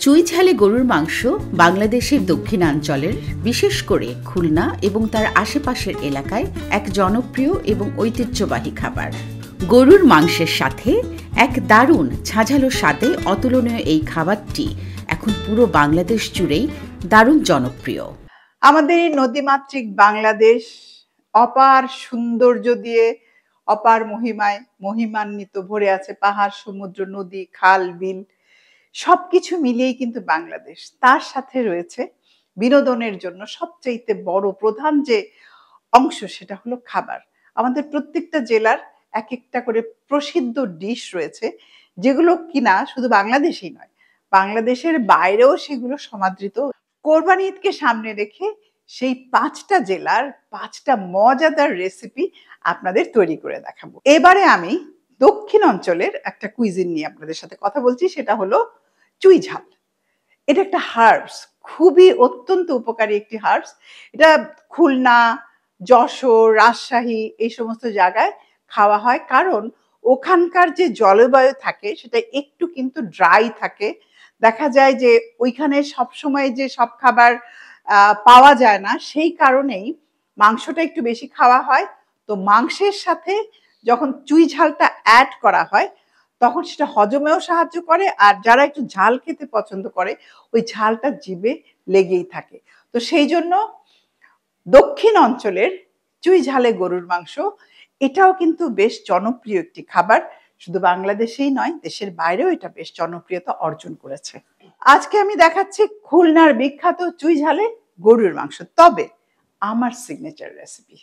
চুই ঝালে গরুর মাংস বাংলাদেশের দক্ষিণাঞ্চলের, বিশেষ করে খুলনা এবং তার আশেপাশের এলাকায় এক জনপ্রিয় এবং ঐতিহ্যবাহী খাবার। গরুর মাংসের সাথে এক দারুণ ঝাঁঝালো স্বাদে অতুলনীয় এই খাবারটি এখন পুরো বাংলাদেশ জুড়েই দারুণ জনপ্রিয়। আমাদের নদীমাতৃক বাংলাদেশ অপার সৌন্দর্য দিয়ে, অপার মহিমায় মহিমান্বিত, ভরে আছে পাহাড়, সমুদ্র, নদী, খাল, বিল, সবকিছু মিলিয়েই কিন্তু বাংলাদেশ। তার সাথে রয়েছে বিনোদনের জন্য সবচাইতে বড় প্রধান যে অংশ, সেটা হলো খাবার। আমাদের প্রত্যেকটা জেলার এক একটা করে প্রসিদ্ধ ডিশ রয়েছে, যেগুলো কিনা শুধু বাংলাদেশেই নয়, বাংলাদেশের বাইরেও সেগুলো সমাদৃত। কোরবানি ঈদকে সামনে রেখে সেই 5টা জেলার 5টা মজাদার রেসিপি আপনাদের তৈরি করে দেখাবো। এবারে আমি দক্ষিণ অঞ্চলের একটা কুইজিন নিয়ে আপনাদের সাথে কথা বলছি, সেটা হলো চুই ঝাল। এটা একটা হার্বস, খুবই অত্যন্ত উপকারী একটি হার্বস। এটা খুলনা, যশোর, রাজশাহী এই সমস্ত জায়গায় খাওয়া হয়, কারণ ওখানকার যে জলবায়ু থাকে সেটা একটু কিন্তু ড্রাই থাকে। দেখা যায় যে ওইখানে সবসময় যে সব খাবার পাওয়া যায় না, সেই কারণেই মাংসটা একটু বেশি খাওয়া হয়। তো মাংসের সাথে যখন চুই ঝালটা অ্যাড করা হয় তখন সেটা হজমেও সাহায্য করে, আর যারা একটু ঝাল খেতে পছন্দ করে ওই ঝালটা জিভে লেগেই থাকে। তো সেই জন্য দক্ষিণ অঞ্চলের চুই ঝালে গরুর মাংস এটাও কিন্তু বেশ জনপ্রিয় একটি খাবার। শুধু বাংলাদেশেই নয়, দেশের বাইরেও এটা বেশ জনপ্রিয়তা অর্জন করেছে। আজকে আমি দেখাচ্ছি খুলনার বিখ্যাত চুই ঝালে গরুর মাংস, তবে আমার সিগনেচার রেসিপি।